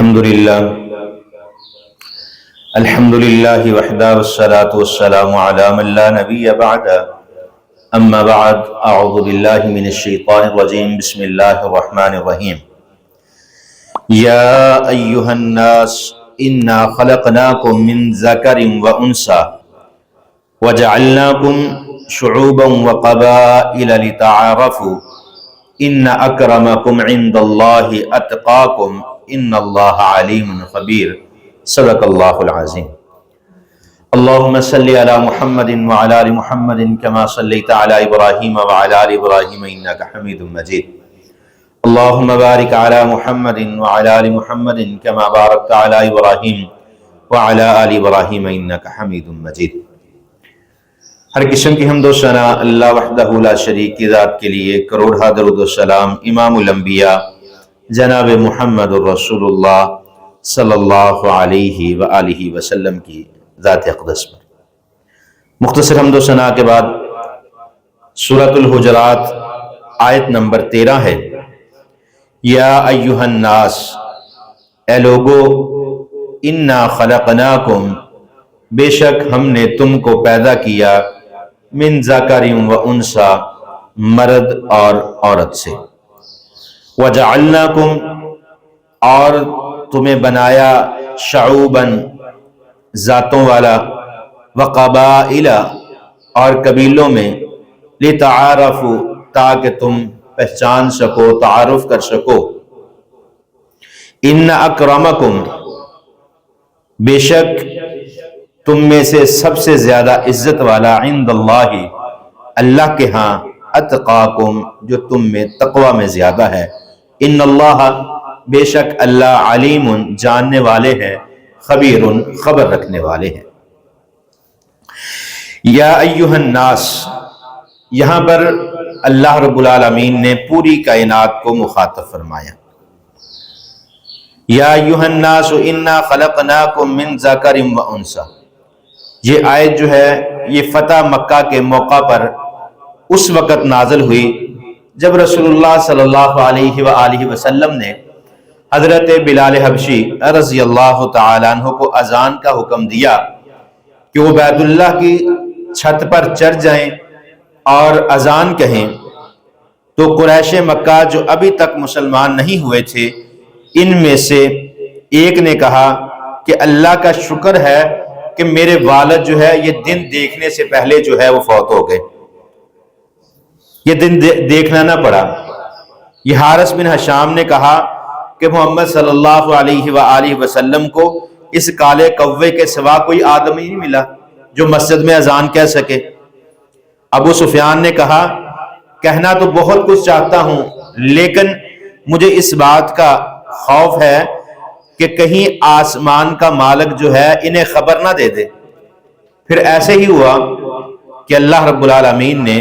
الحمد لله وحده والصلاة والسلام على من لا نبي بعده أما بعد أعوذ بالله من الشيطان الرجيم بسم الله الرحمن الرحيم يا أيها الناس إنا خلقناكم من ذكر وأنثى وجعلناكم شعوبا وقبائل لتعارفوا إن أكرمكم عند الله أتقاكم إن الله عليم خبير صدق الله العظيم اللهم صل على محمد وعلى آل محمد كما صليت على إبراهيم وعلى آل إبراهيم إنك حميد مجيد اللهم بارك على محمد وعلى آل محمد كما باركت على إبراهيم وعلى آل إبراهيم إنك حميد مجيد۔ ہر قسم کی حمد و ثنا اللہ وحدہ لا شریک کی ذات کے لیے، کروڑہ درود و سلام امام الانبیاء جناب محمد الرسول اللہ صلی اللہ علیہ وآلہ وسلم کی ذات اقدس پر۔ مختصر حمد و ثنا کے بعد سورۃ الحجرات آیت نمبر 13 ہے، یا ایھا الناس، اے لوگو، انا خلقناکم، بے شک ہم نے تم کو پیدا کیا، من ذکر و انثی، مرد اور عورت سے، وجعلناکم، اور تمہیں بنایا، شعوباً، ذاتوں والا، وقبائل، اور قبیلوں میں، لتعارفوا، تاکہ تم پہچان سکو، تعارف کر سکو، ان اکرمکم، بے شک تم میں سے سب سے زیادہ عزت والا، عند اللہ، اللہ کے ہاں، اتقاکم، جو تم میں تقوی میں زیادہ ہے، ان اللہ، بے شک اللہ، علیم، جاننے والے ہیں، خبیر، خبر رکھنے والے ہیں۔ یا ایھا الناس، یہاں پر اللہ رب العالمین نے پوری کائنات کو مخاطب فرمایا۔ یا ایھا الناس انا خلقناکم من ذکر و انثی، یہ آیت جو ہے یہ فتح مکہ کے موقع پر اس وقت نازل ہوئی جب رسول اللہ صلی اللہ علیہ وآلہ وسلم نے حضرت بلال حبشی رضی اللہ تعالیٰ عنہ کو اذان کا حکم دیا کہ وہ بیت اللہ کی چھت پر چڑھ جائیں اور اذان کہیں، تو قریش مکہ جو ابھی تک مسلمان نہیں ہوئے تھے، ان میں سے ایک نے کہا کہ اللہ کا شکر ہے کہ میرے والد جو ہے یہ دن دیکھنے سے پہلے جو ہے وہ فوت ہو گئے، یہ دن دیکھنا نہ پڑا۔ یہ حارث بن حشام نے کہا کہ محمد صلی اللہ علیہ وآلہ وسلم کو اس کالے کوے کے سوا کوئی آدمی نہیں ملا جو مسجد میں اذان کہہ سکے۔ ابو سفیان نے کہا، کہنا تو بہت کچھ چاہتا ہوں، لیکن مجھے اس بات کا خوف ہے کہ کہیں آسمان کا مالک جو ہے انہیں خبر نہ دے دے۔ پھر ایسے ہی ہوا کہ اللہ رب العالمین نے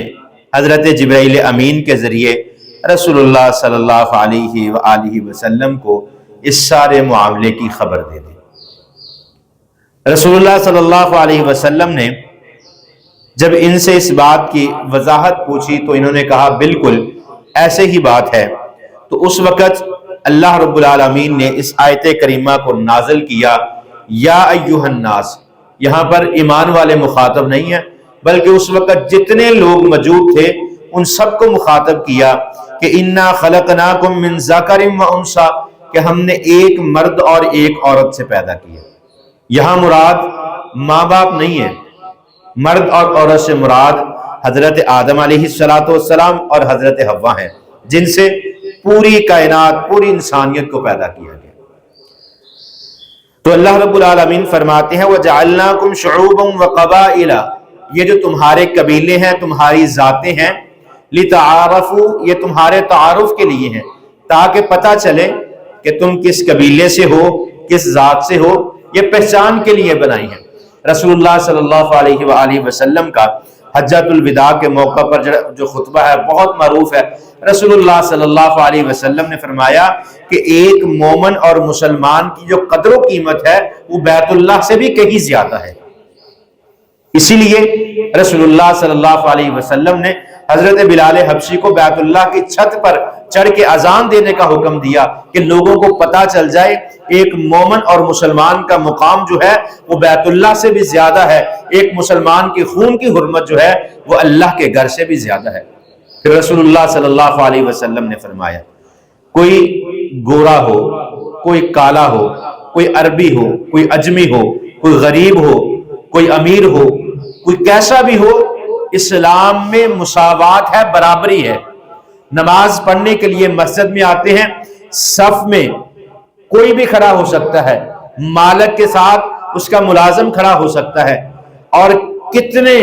حضرت جبرائیل امین کے ذریعے رسول اللہ صلی اللہ علیہ وآلہ وسلم کو اس سارے معاملے کی خبر دے دی۔ رسول اللہ صلی اللہ علیہ وسلم نے جب ان سے اس بات کی وضاحت پوچھی تو انہوں نے کہا بالکل ایسے ہی بات ہے۔ تو اس وقت اللہ رب العالمین نے اس آیت کریمہ کو نازل کیا، یا ایھا الناس، یہاں پر ایمان والے مخاطب نہیں ہیں بلکہ اس وقت جتنے لوگ موجود تھے ان سب کو مخاطب کیا کہ انا خلقناکم من ذکر و انثی، کہ ہم نے ایک مرد اور ایک عورت سے پیدا کیا۔ یہاں مراد ماں باپ نہیں ہے، مرد اور عورت سے مراد حضرت آدم علیہ السلام اور حضرت حوا ہیں، جن سے پوری کائنات، پوری انسانیت کو پیدا کیا گیا۔ تو اللہ رب العالمین فرماتے ہیں وَجَعَلْنَاكُمْ شُعُوبًا وَقَبَائِلَ، یہ جو تمہارے قبیلے ہیں، تمہاری ذاتیں ہیں، لِتَعَارَفُوا، یہ تمہارے تعارف کے لیے ہیں، تاکہ پتہ چلے کہ تم کس قبیلے سے ہو، کس ذات سے ہو، یہ پہچان کے لیے بنائی ہیں۔ رسول اللہ صلی اللہ علیہ وآلہ وسلم کا حجۃ الوداع کے موقع پر جو خطبہ ہے بہت معروف ہے۔ رسول اللہ صلی اللہ علیہ وسلم نے فرمایا کہ ایک مومن اور مسلمان کی جو قدر و قیمت ہے وہ بیت اللہ سے بھی کہیں زیادہ ہے۔ اسی لیے رسول اللہ صلی اللہ علیہ وسلم نے حضرت بلال حبشی کو بیت اللہ کی چھت پر چڑھ کے اذان دینے کا حکم دیا کہ لوگوں کو پتہ چل جائے ایک مومن اور مسلمان کا مقام جو ہے وہ بیت اللہ سے بھی زیادہ ہے، ایک مسلمان کی خون کی حرمت جو ہے وہ اللہ کے گھر سے بھی زیادہ ہے۔ پھر رسول اللہ صلی اللہ علیہ وسلم نے فرمایا کوئی گورا ہو، کوئی کالا ہو، کوئی عربی ہو، کوئی اجمی ہو، کوئی غریب ہو، کوئی امیر ہو، کوئی کیسا بھی ہو، اسلام میں مساوات ہے، برابری ہے۔ نماز پڑھنے کے لیے مسجد میں آتے ہیں، صف میں کوئی بھی کھڑا ہو سکتا ہے، مالک کے ساتھ اس کا ملازم کھڑا ہو سکتا ہے، اور کتنے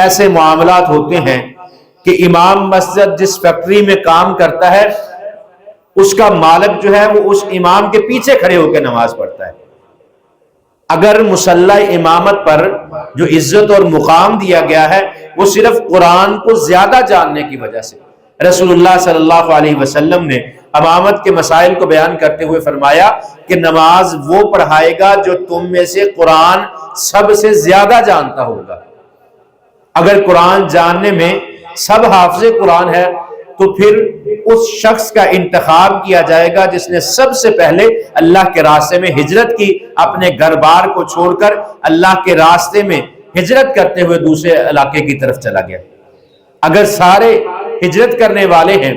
ایسے معاملات ہوتے ہیں کہ امام مسجد جس فیکٹری میں کام کرتا ہے اس کا مالک جو ہے وہ اس امام کے پیچھے کھڑے ہو کے نماز پڑھتا ہے۔ اگر مصلی امامت پر جو عزت اور مقام دیا گیا ہے وہ صرف قرآن کو زیادہ جاننے کی وجہ سے۔ رسول اللہ صلی اللہ علیہ وسلم نے امامت کے مسائل کو بیان کرتے ہوئے فرمایا کہ نماز وہ پڑھائے گا جو تم میں سے قرآن سب سے زیادہ جانتا ہوگا۔ اگر قرآن جاننے میں سب حافظ قرآن ہے تو پھر اس شخص کا انتخاب کیا جائے گا جس نے سب سے پہلے اللہ کے راستے میں ہجرت کی، اپنے گھر بار کو چھوڑ کر اللہ کے راستے میں ہجرت کرتے ہوئے دوسرے علاقے کی طرف چلا گیا۔ اگر سارے ہجرت کرنے والے ہیں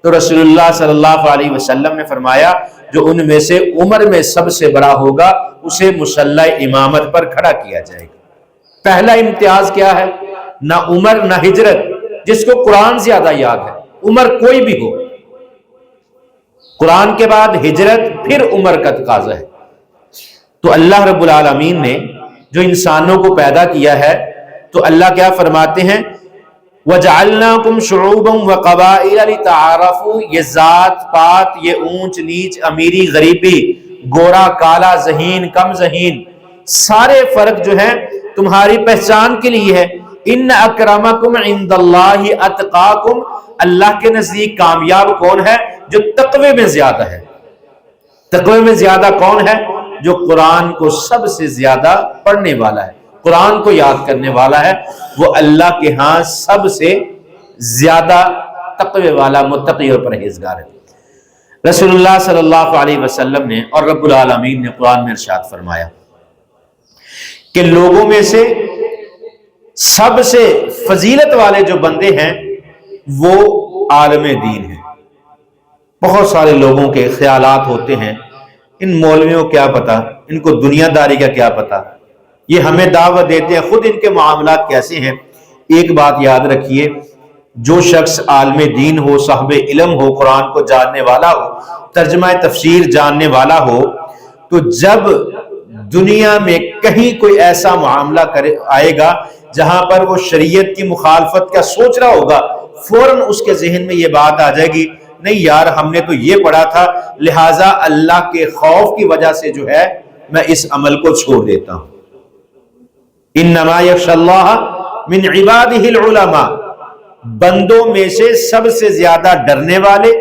تو رسول اللہ صلی اللہ علیہ وسلم نے فرمایا جو ان میں سے عمر میں سب سے بڑا ہوگا اسے مصلی امامت پر کھڑا کیا جائے گا۔ پہلا امتیاز کیا ہے؟ نہ عمر نہ ہجرت، جس کو قرآن زیادہ یاد ہے، عمر کوئی بھی ہو، قرآن کے بعد ہجرت پھر عمر کا تقاضا ہے۔ تو اللہ رب العالمین نے جو انسانوں کو پیدا کیا ہے تو اللہ کیا فرماتے ہیں وَجَعَلْنَاكُمْ شُعُوبًا وَقَبَائِلَ لِتَعَارَفُوا، یہ ذات پات، یہ اونچ نیچ، امیری غریبی، گورا کالا، ذہین کم ذہین، سارے فرق جو ہیں تمہاری پہچان کے لیے ہے۔ ان اکرمکم عند اللہ اتقاکم، اللہ کے نزدیک کامیاب کون ہے؟ جو تقوی میں زیادہ ہے۔ تقوی میں زیادہ کون ہے؟ جو قرآن کو سب سے زیادہ پڑھنے والا ہے، قرآن کو یاد کرنے والا ہے، وہ اللہ کے ہاں سب سے زیادہ تقوی والا، متقی اور پرہیزگار ہے۔ رسول اللہ صلی اللہ علیہ وسلم نے اور رب العالمین نے قرآن میں ارشاد فرمایا کہ لوگوں میں سے سب سے فضیلت والے جو بندے ہیں وہ عالم دین ہیں۔ بہت سارے لوگوں کے خیالات ہوتے ہیں ان مولویوں کیا پتا، ان کو دنیا داری کا کیا پتا، یہ ہمیں دعوت دیتے ہیں، خود ان کے معاملات کیسے ہیں۔ ایک بات یاد رکھیے، جو شخص عالم دین ہو، صاحب علم ہو، قرآن کو جاننے والا ہو، ترجمہ تفسیر جاننے والا ہو، تو جب دنیا میں کہیں کوئی ایسا معاملہ آئے گا جہاں پر وہ شریعت کی مخالفت کا سوچ رہا ہوگا، فوراً اس کے ذہن میں یہ بات آ جائے گی نہیں یار ہم نے تو یہ پڑھا تھا، لہٰذا اللہ کے خوف کی وجہ سے جو ہے میں اس عمل کو چھوڑ دیتا ہوں۔ انما یخشی اللہ من عبادہ العلماء، بندوں میں سے سب سے زیادہ ڈرنے والے،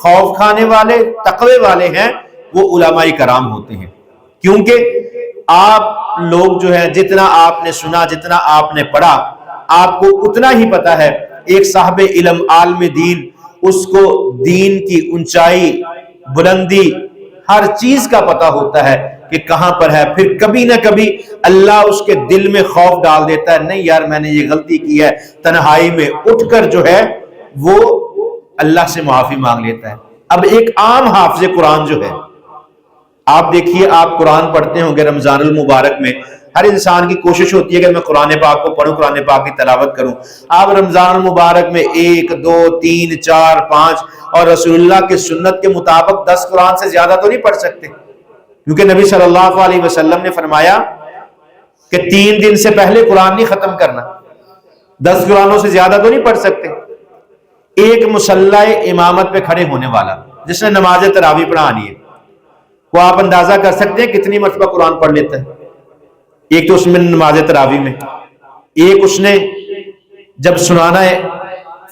خوف کھانے والے، تقوی والے ہیں وہ علماء کرام ہوتے ہیں۔ کیونکہ آپ لوگ جو ہے جتنا آپ نے سنا، جتنا آپ نے پڑھا، آپ کو اتنا ہی پتا ہے۔ ایک صاحب علم، عالم دین، اس کو دین کی اونچائی، بلندی، ہر چیز کا پتا ہوتا ہے کہ کہاں پر ہے۔ پھر کبھی نہ کبھی اللہ اس کے دل میں خوف ڈال دیتا ہے، نہیں یار میں نے یہ غلطی کی ہے، تنہائی میں اٹھ کر جو ہے وہ اللہ سے معافی مانگ لیتا ہے۔ اب ایک عام حافظ قرآن جو ہے، آپ دیکھیے آپ قرآن پڑھتے ہوں گے رمضان المبارک میں، ہر انسان کی کوشش ہوتی ہے کہ میں قرآن پاک کو پڑھوں، قرآن پاک کی تلاوت کروں۔ آپ رمضان المبارک میں 1 2 3 4 5 اور رسول اللہ کی سنت کے مطابق 10 قرآن سے زیادہ تو نہیں پڑھ سکتے، کیونکہ نبی صلی اللہ علیہ وسلم نے فرمایا کہ 3 دن سے پہلے قرآن نہیں ختم کرنا، 10 قرآنوں سے زیادہ تو نہیں پڑھ سکتے۔ ایک مصلی امامت پہ کھڑے ہونے والا جس نے نماز تراویح پڑھانی ہے، وہ آپ اندازہ کر سکتے ہیں کتنی مرتبہ قرآن پڑھ لیتا ہے؟ ایک تو اس میں نماز تراویح میں، ایک اس نے جب سنانا ہے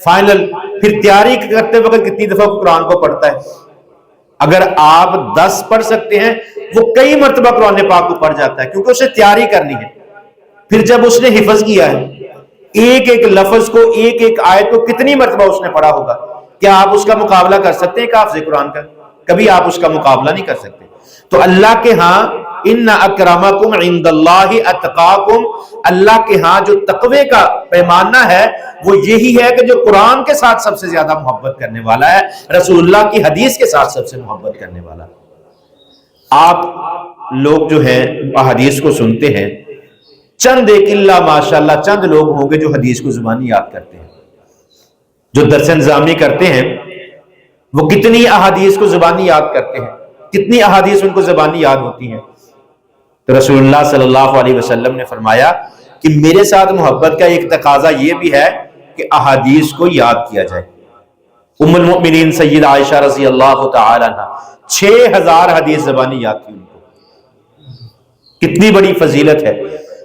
فائنل، پھر تیاری کرتے وقت کتنی دفعہ قرآن کو پڑھتا ہے۔ اگر آپ 10 پڑھ سکتے ہیں، وہ کئی مرتبہ قرآن پاک کو پڑھ جاتا ہے کیونکہ اسے تیاری کرنی ہے۔ پھر جب اس نے حفظ کیا ہے، ایک ایک لفظ کو، ایک ایک آیت کو کتنی مرتبہ اس نے پڑھا ہوگا۔ کیا آپ اس کا مقابلہ کر سکتے ہیں حافظ قرآن کا؟ کبھی آپ اس کا مقابلہ نہیں کر سکتے۔ تو اللہ کے ہاں ان اکرمکم عند اللہ اتقاکم، اللہ کے ہاں جو تقوی کا پیمانہ ہے وہ یہی ہے کہ جو قرآن کے ساتھ سب سے زیادہ محبت کرنے والا ہے، رسول اللہ کی حدیث کے ساتھ سب سے محبت کرنے والا۔ آپ لوگ جو ہیں احادیث کو سنتے ہیں، چند ایک اللہ ماشاءاللہ چند لوگ ہوں گے جو حدیث کو زبانی یاد کرتے ہیں، جو درس نظامی کرتے ہیں وہ کتنی احادیث کو زبانی یاد کرتے ہیں، کتنی احادیث ان کو زبانی یاد ہوتی ہیں۔ تو رسول اللہ صلی اللہ علیہ وسلم نے فرمایا کہ میرے ساتھ محبت کا ایک تقاضا یہ بھی ہے کہ احادیث کو یاد کیا جائے۔ ام المؤمنین سید عائشہ رضی اللہ تعالی عنہ 6000 حدیث زبانی یاد کی ان کو، کتنی بڑی فضیلت ہے۔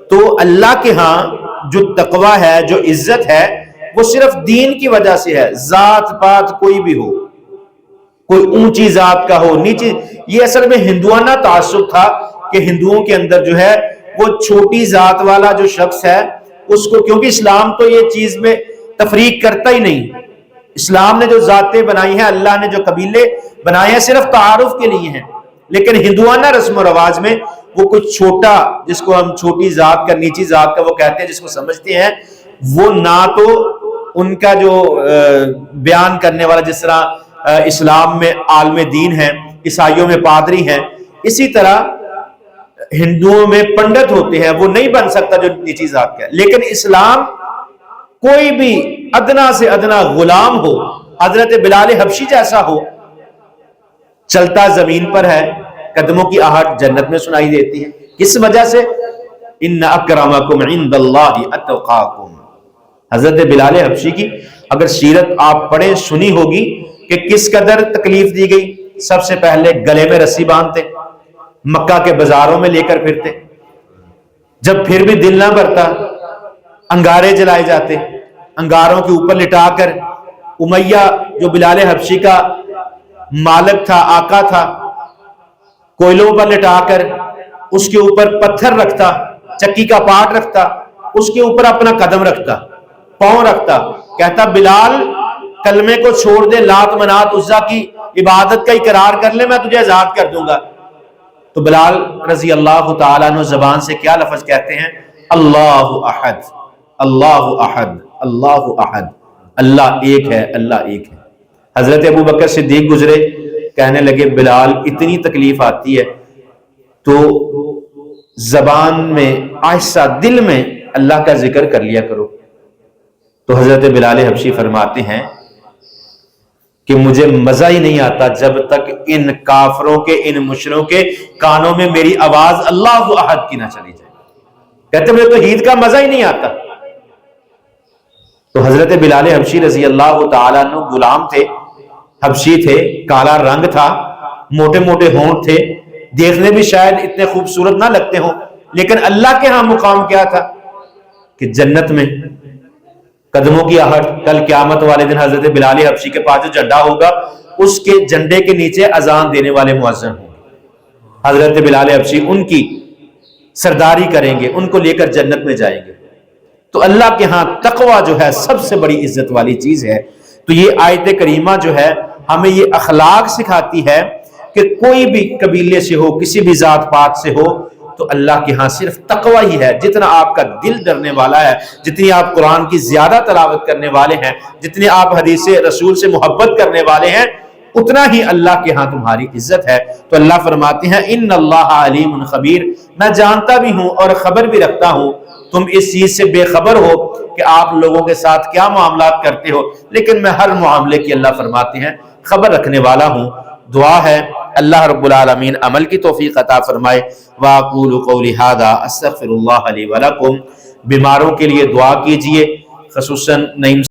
تو اللہ کے ہاں جو تقوی ہے، جو عزت ہے، وہ صرف دین کی وجہ سے ہے، ذات پات کوئی بھی ہو، کوئی اونچی ذات کا ہو، نیچی، یہ اصل میں ہندوانہ تعصب تھا کہ ہندوؤں کے اندر جو ہے وہ چھوٹی ذات والا جو شخص ہے اس کو، کیونکہ اسلام تو یہ چیز میں تفریق کرتا ہی نہیں، اسلام نے جو ذاتیں بنائی ہیں، اللہ نے جو قبیلے بنائے ہیں صرف تعارف کے لیے ہیں، لیکن ہندوانہ رسم و رواج میں وہ کچھ چھوٹا، جس کو ہم چھوٹی ذات کا، نیچی ذات کا وہ کہتے ہیں، جس کو سمجھتے ہیں، وہ نہ تو ان کا جو بیان کرنے والا، جس طرح اسلام میں عالم دین ہے، عیسائیوں میں پادری ہیں، اسی طرح ہندوؤں میں پنڈت ہوتے ہیں، وہ نہیں بن سکتا جو نیچی ذات کا ہے۔ لیکن اسلام کوئی بھی ادنا سے ادنا غلام ہو، حضرت بلال حبشی جیسا ہو، چلتا زمین پر ہے، قدموں کی آہٹ جنت میں سنائی دیتی ہے، کس وجہ سے؟ ان اکرمکم عند اللہ اتقاکم۔ حضرت بلال حبشی کی اگر سیرت آپ پڑھیں، سنی ہوگی کہ کس قدر تکلیف دی گئی۔ سب سے پہلے گلے میں رسی باندھتے، مکہ کے بازاروں میں لے کر پھرتے، جب پھر بھی دل نہ بھرتا انگارے جلائے جاتے، انگاروں کے اوپر لٹا کر امیہ جو بلال حبشی کا مالک تھا، آقا تھا، کوئلوں پر لٹا کر اس کے اوپر پتھر رکھتا، چکی کا پاٹ رکھتا، اس کے اوپر اپنا قدم رکھتا، پاؤں رکھتا، کہتا بلال کلمے کو چھوڑ دے، لات منات عزا کی عبادت کا اقرار کر لے، میں تجھے آزاد کر دوں گا۔ تو بلال رضی اللہ تعالیٰ عنہ زبان سے کیا لفظ کہتے ہیں؟ اللہ احد، اللہ احد، اللہ احد، اللہ ایک ہے، اللہ ایک ہے۔ حضرت ابو بکر صدیق گزرے، کہنے لگے بلال اتنی تکلیف آتی ہے تو زبان میں آہستہ دل میں اللہ کا ذکر کر لیا کرو۔ تو حضرت بلال حبشی فرماتے ہیں کہ مجھے مزہ ہی نہیں آتا جب تک ان کافروں کے، ان مشرکوں کے کانوں میں میری آواز اللہ احد کی نہ چلی جائے، کہتے مجھے تو عید کا مزہ ہی نہیں آتا۔ تو حضرت بلال حبشی رضی اللہ تعالیٰ عنہ غلام تھے، حبشی تھے، کالا رنگ تھا، موٹے موٹے ہونٹ تھے، دیکھنے بھی شاید اتنے خوبصورت نہ لگتے ہوں، لیکن اللہ کے ہاں مقام کیا تھا کہ جنت میں قدموں کی آہٹ، کل قیامت والے دن حضرت بلال حبشی کے پاس جو جھنڈا ہوگا اس کے جھنڈے کے نیچے اذان دینے والے مؤذن ہوں گے، حضرت بلال حبشی ان کی سرداری کریں گے، ان کو لے کر جنت میں جائیں گے۔ تو اللہ کے ہاں تقوی جو ہے سب سے بڑی عزت والی چیز ہے۔ تو یہ آیت کریمہ جو ہے ہمیں یہ اخلاق سکھاتی ہے کہ کوئی بھی قبیلے سے ہو، کسی بھی ذات پات سے ہو، تو اللہ کے ہاں صرف تقوی ہی ہے۔ جتنا آپ کا دل ڈرنے والا ہے، جتنی آپ قرآن کی زیادہ تلاوت کرنے والے ہیں، جتنے آپ حدیث رسول سے محبت کرنے والے ہیں، اتنا ہی اللہ کے ہاں تمہاری عزت ہے۔ تو اللہ فرماتے ہیں ان اللہ علیم خبیر، میں جانتا بھی ہوں اور خبر بھی رکھتا ہوں، تم اس چیز سے بے خبر ہو کہ آپ لوگوں کے ساتھ کیا معاملات کرتے ہو، لیکن میں ہر معاملے کی اللہ فرماتے ہیں خبر رکھنے والا ہوں۔ دعا ہے اللہ رب العالمین عمل کی توفیق عطا فرمائے۔ وَأَقُولُ قَوْلِي هَذَا أَسْتَغْفِرُ اللَّهَ لِي وَلَكُمْ۔ بیماروں کے لیے دعا کیجئے، خصوصاً نعیم